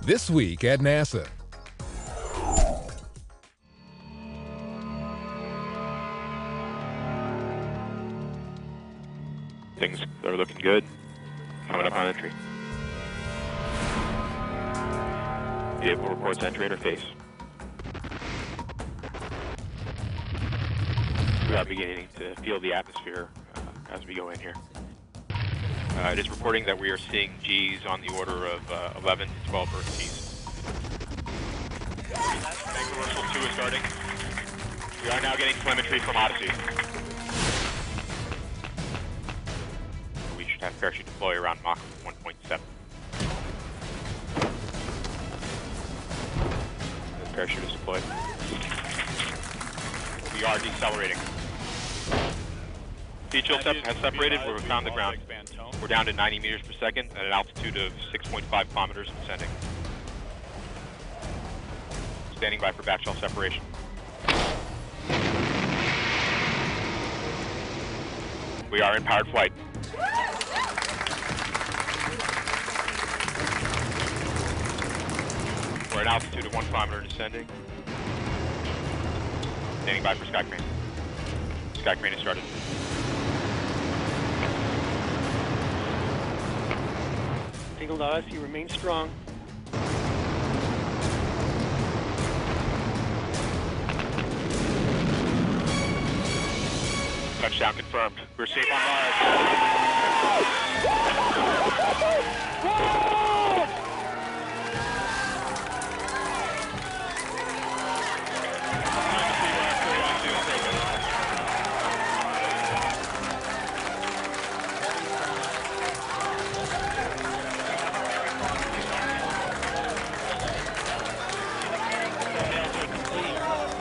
This week at NASA. Things are looking good. Coming up on entry. Vehicle reports entry interface. We are beginning to feel the atmosphere as we go in here. It is reporting that we are seeing G's on the order of 11 to 12 Earth G's. Tank reversal 2 is starting. We are now getting telemetry from Odyssey. We should have parachute deploy around Mach 1.7. The parachute is deployed. We are decelerating. Heat shield has separated where we found the ground. We're down to 90 meters per second at an altitude of 6.5 kilometers descending. Standing by for backshell separation. We are in powered flight. We're at altitude of 1 kilometer descending. Standing by for sky crane. Sky crane has started. Signal to Odyssey, remain strong. Touchdown confirmed. We're safe on Mars.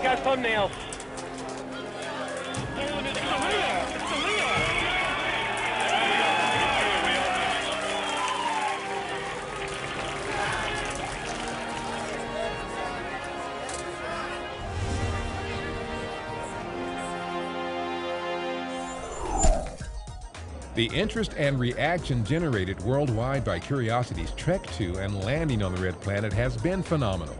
Got thumbnails. The interest and reaction generated worldwide by Curiosity's trek to and landing on the red planet has been phenomenal.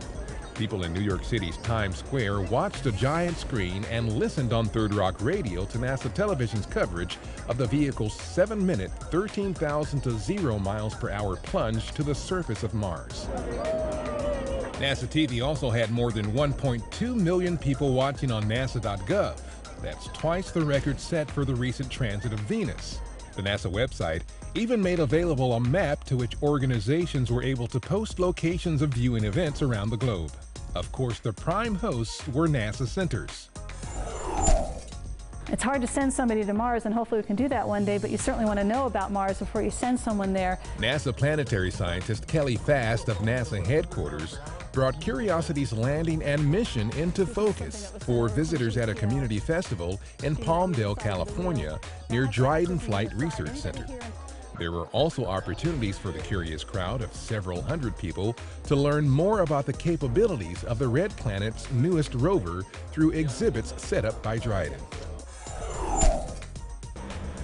People in New York City's Times Square watched a giant screen and listened on Third Rock Radio to NASA television's coverage of the vehicle's 7-minute, 13,000 to 0 miles per hour plunge to the surface of Mars. NASA TV also had more than 1.2 million people watching on nasa.gov. That's twice the record set for the recent transit of Venus. The NASA website even made available a map to which organizations were able to post locations of viewing events around the globe. Of course, the prime hosts were NASA centers. It's hard to send somebody to Mars, and hopefully we can do that one day, but you certainly want to know about Mars before you send someone there. NASA planetary scientist Kelly Fast of NASA headquarters brought Curiosity's landing and mission into focus for visitors at a community festival in Palmdale, California, near Dryden Flight Research Center. There were also opportunities for the curious crowd of several hundred people to learn more about the capabilities of the Red Planet's newest rover through exhibits set up by Dryden.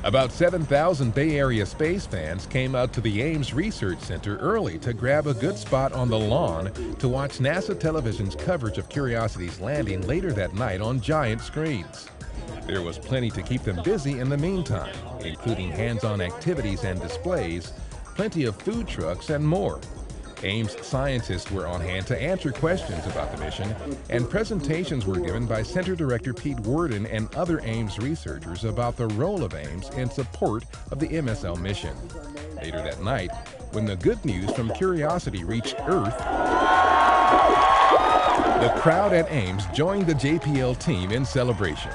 About 7,000 Bay Area space fans came out to the Ames Research Center early to grab a good spot on the lawn to watch NASA television's coverage of Curiosity's landing later that night on giant screens. There was plenty to keep them busy in the meantime, including hands-on activities and displays, plenty of food trucks, and more. Ames scientists were on hand to answer questions about the mission, and presentations were given by Center Director Pete Worden and other Ames researchers about the role of Ames in support of the MSL mission. Later that night, when the good news from Curiosity reached Earth, the crowd at Ames joined the JPL team in celebration.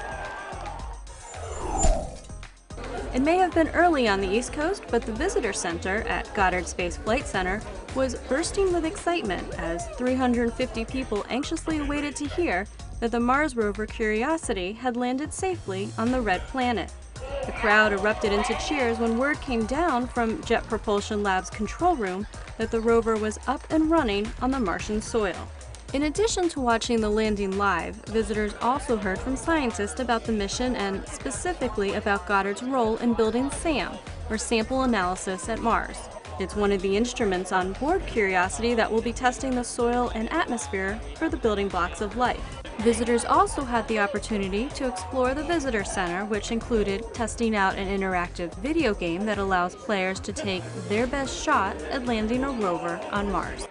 It may have been early on the East Coast, but the Visitor Center at Goddard Space Flight Center was bursting with excitement as 350 people anxiously awaited to hear that the Mars rover Curiosity had landed safely on the Red Planet. The crowd erupted into cheers when word came down from Jet Propulsion Lab's control room that the rover was up and running on the Martian soil. In addition to watching the landing live, visitors also heard from scientists about the mission and specifically about Goddard's role in building SAM, or Sample Analysis at Mars. It's one of the instruments on board Curiosity that will be testing the soil and atmosphere for the building blocks of life. Visitors also had the opportunity to explore the visitor center, which included testing out an interactive video game that allows players to take their best shot at landing a rover on Mars.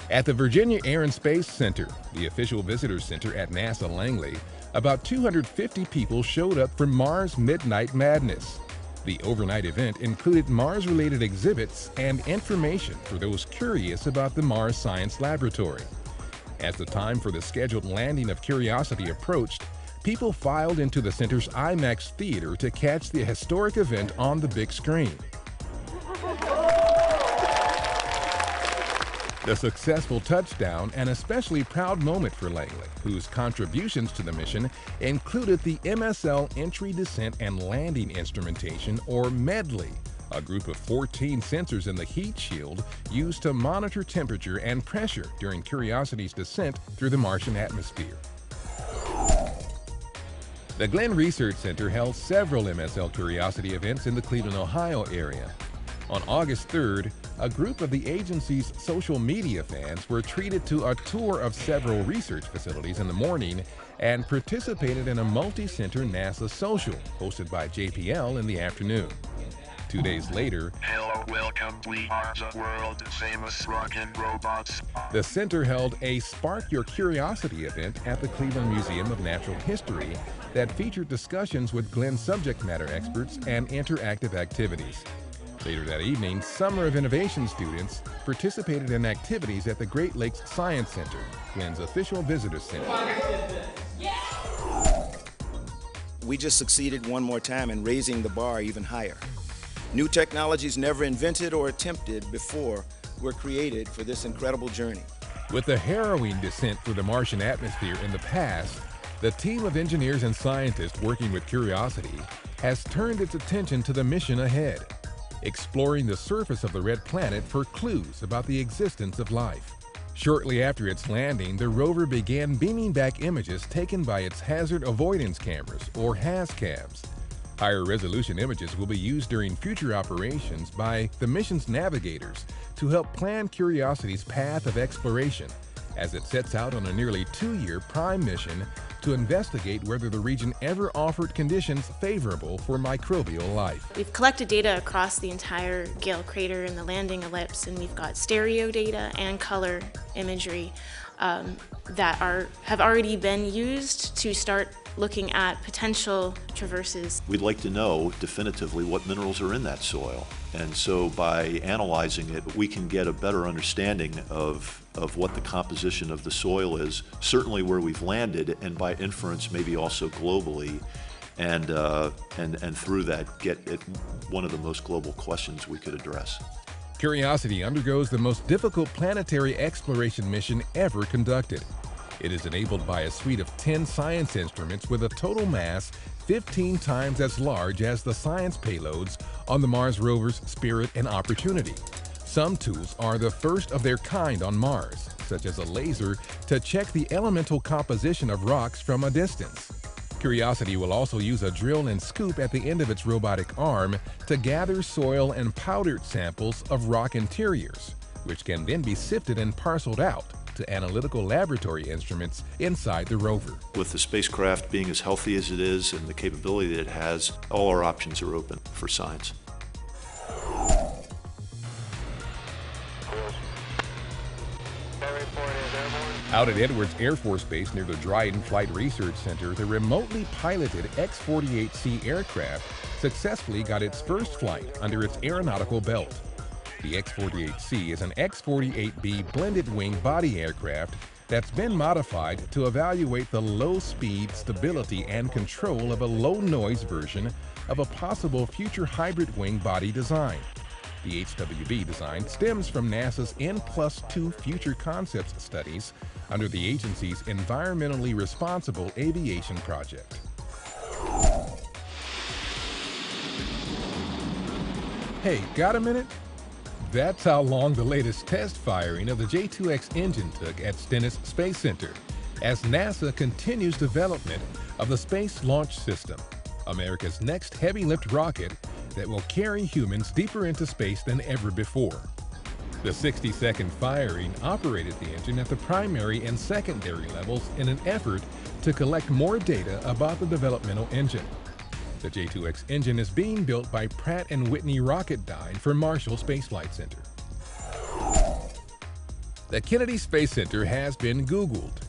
At the Virginia Air and Space Center, the official visitor center at NASA Langley, about 250 people showed up for Mars Midnight Madness. The overnight event included Mars-related exhibits and information for those curious about the Mars Science Laboratory. As the time for the scheduled landing of Curiosity approached, people filed into the center's IMAX theater to catch the historic event on the big screen. The successful touchdown, an especially proud moment for Langley, whose contributions to the mission included the MSL Entry, Descent, and Landing Instrumentation, or MEDLEY, a group of 14 sensors in the heat shield used to monitor temperature and pressure during Curiosity's descent through the Martian atmosphere. The Glenn Research Center held several MSL Curiosity events in the Cleveland, Ohio area. On August 3rd, a group of the agency's social media fans were treated to a tour of several research facilities in the morning and participated in a multi-center NASA social hosted by JPL in the afternoon. 2 days later, hello, welcome, we are the world-famous rockin' robots. The center held a Spark Your Curiosity event at the Cleveland Museum of Natural History that featured discussions with Glenn subject matter experts and interactive activities. Later that evening, Summer of Innovation students participated in activities at the Great Lakes Science Center, Glenn's official visitor center. We just succeeded one more time in raising the bar even higher. New technologies never invented or attempted before were created for this incredible journey. With the harrowing descent through the Martian atmosphere in the past, the team of engineers and scientists working with Curiosity has turned its attention to the mission ahead, exploring the surface of the red planet for clues about the existence of life. Shortly after its landing, the rover began beaming back images taken by its Hazard Avoidance Cameras, or HAZCAMs. Higher resolution images will be used during future operations by the mission's navigators to help plan Curiosity's path of exploration as it sets out on a nearly 2-year prime mission to investigate whether the region ever offered conditions favorable for microbial life. We've collected data across the entire Gale crater and the landing ellipse, and we've got stereo data and color imagery that have already been used to start looking at potential traverses. We'd like to know definitively what minerals are in that soil. And so by analyzing it, we can get a better understanding of what the composition of the soil is, certainly where we've landed, and by inference maybe also globally, and through that get at one of the most global questions we could address. Curiosity undergoes the most difficult planetary exploration mission ever conducted. It is enabled by a suite of 10 science instruments with a total mass 15 times as large as the science payloads on the Mars rovers Spirit and Opportunity. Some tools are the first of their kind on Mars, such as a laser to check the elemental composition of rocks from a distance. Curiosity will also use a drill and scoop at the end of its robotic arm to gather soil and powdered samples of rock interiors, which can then be sifted and parceled out to analytical laboratory instruments inside the rover. With the spacecraft being as healthy as it is and the capability that it has, all our options are open for science. Out at Edwards Air Force Base near the Dryden Flight Research Center, the remotely piloted X-48C aircraft successfully got its first flight under its aeronautical belt. The X-48C is an X-48B blended-wing body aircraft that's been modified to evaluate the low-speed stability and control of a low-noise version of a possible future hybrid wing body design. The HWB design stems from NASA's N+2 Future Concepts studies under the agency's Environmentally Responsible Aviation Project. Hey, got a minute? That's how long the latest test firing of the J2X engine took at Stennis Space Center, as NASA continues development of the Space Launch System, America's next heavy-lift rocket that will carry humans deeper into space than ever before. The 60-second firing operated the engine at the primary and secondary levels in an effort to collect more data about the developmental engine. The J2X engine is being built by Pratt & Whitney Rocketdyne for Marshall Space Flight Center. The Kennedy Space Center has been Googled.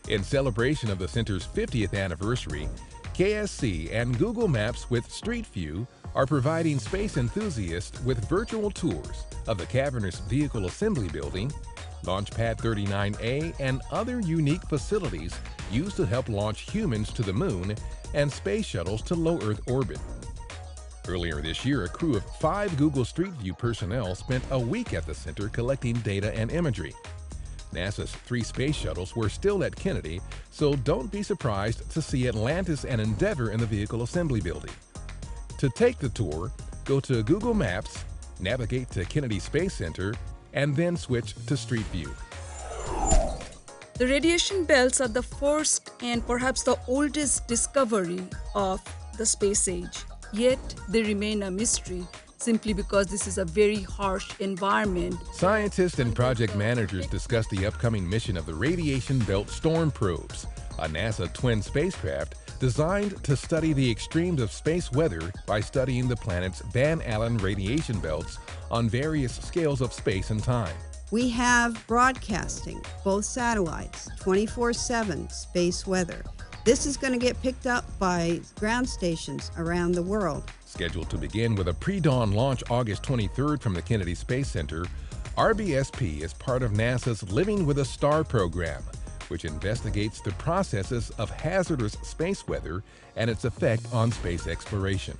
In celebration of the center's 50th anniversary, KSC and Google Maps with Street View are providing space enthusiasts with virtual tours of the cavernous Vehicle Assembly Building, Launch Pad 39A, and other unique facilities used to help launch humans to the moon and space shuttles to low Earth orbit. Earlier this year, a crew of 5 Google Street View personnel spent a week at the center collecting data and imagery. NASA's 3 space shuttles were still at Kennedy, so don't be surprised to see Atlantis and Endeavour in the Vehicle Assembly Building. To take the tour, go to Google Maps, navigate to Kennedy Space Center, and then switch to Street View. The radiation belts are the first and perhaps the oldest discovery of the space age. Yet they remain a mystery simply because this is a very harsh environment. Scientists and project managers discussed the upcoming mission of the Radiation Belt Storm Probes, a NASA twin spacecraft designed to study the extremes of space weather by studying the planet's Van Allen radiation belts on various scales of space and time. We have broadcasting, both satellites, 24/7 space weather. This is going to get picked up by ground stations around the world. Scheduled to begin with a pre-dawn launch August 23rd from the Kennedy Space Center, RBSP is part of NASA's Living with a Star program, which investigates the processes of hazardous space weather and its effect on space exploration.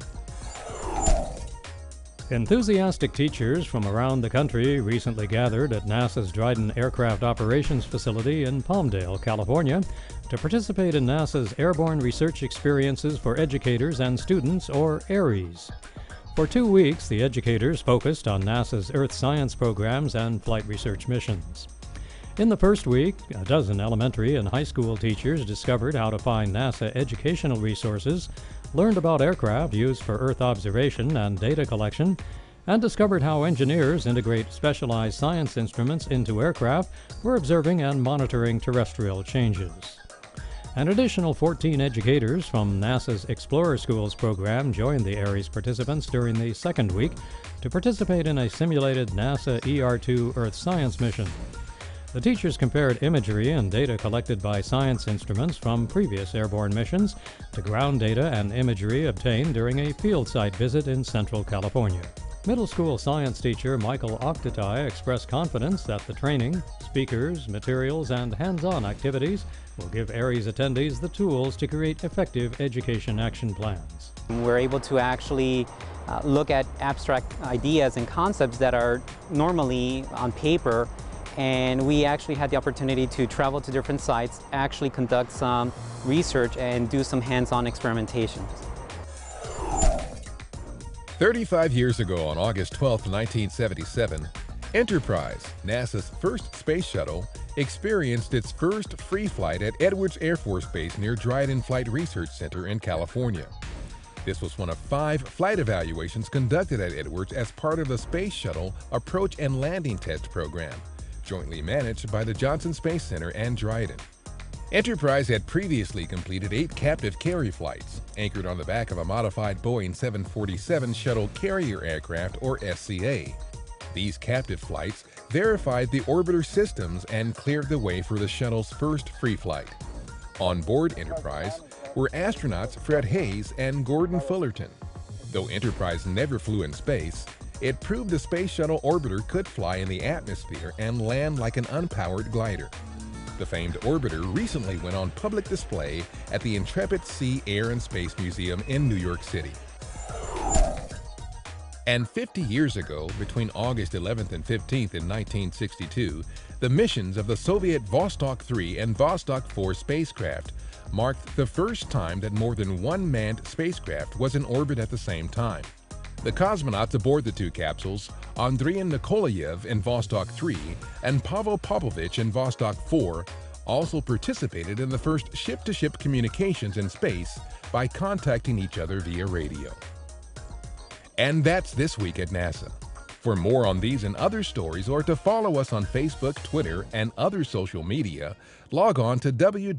Enthusiastic teachers from around the country recently gathered at NASA's Dryden Aircraft Operations Facility in Palmdale, California, to participate in NASA's Airborne Research Experiences for Educators and Students, or ARES. For 2 weeks, the educators focused on NASA's Earth science programs and flight research missions. In the first week, a dozen elementary and high school teachers discovered how to find NASA educational resources, learned about aircraft used for Earth observation and data collection, and discovered how engineers integrate specialized science instruments into aircraft for observing and monitoring terrestrial changes. An additional 14 educators from NASA's Explorer Schools program joined the ARES participants during the second week to participate in a simulated NASA ER-2 Earth science mission. The teachers compared imagery and data collected by science instruments from previous airborne missions to ground data and imagery obtained during a field site visit in Central California. Middle school science teacher Michael Octatai expressed confidence that the training, speakers, materials, and hands-on activities will give ARES attendees the tools to create effective education action plans. We're able to actually look at abstract ideas and concepts that are normally on paper, and we actually had the opportunity to travel to different sites, actually conduct some research and do some hands-on experimentation. 35 years ago, on August 12, 1977, Enterprise, NASA's first space shuttle, experienced its first free flight at Edwards Air Force Base near Dryden Flight Research Center in California. This was one of 5 flight evaluations conducted at Edwards as part of the Space Shuttle Approach and Landing Test Program, jointly managed by the Johnson Space Center and Dryden. Enterprise had previously completed 8 captive carry flights, anchored on the back of a modified Boeing 747 Shuttle Carrier Aircraft, or SCA. These captive flights verified the orbiter systems and cleared the way for the shuttle's first free flight. On board Enterprise were astronauts Fred Hayes and Gordon Fullerton. Though Enterprise never flew in space, it proved the Space Shuttle orbiter could fly in the atmosphere and land like an unpowered glider. The famed orbiter recently went on public display at the Intrepid Sea, Air and Space Museum in New York City. And 50 years ago, between August 11th and 15th in 1962, the missions of the Soviet Vostok 3 and Vostok 4 spacecraft marked the first time that more than one manned spacecraft was in orbit at the same time. The cosmonauts aboard the 2 capsules, Andriy Nikolaev in Vostok 3 and Pavel Popovich in Vostok 4, also participated in the first ship-to-ship communications in space by contacting each other via radio. And that's This Week at NASA. For more on these and other stories, or to follow us on Facebook, Twitter, and other social media, log on to www.nasa.gov.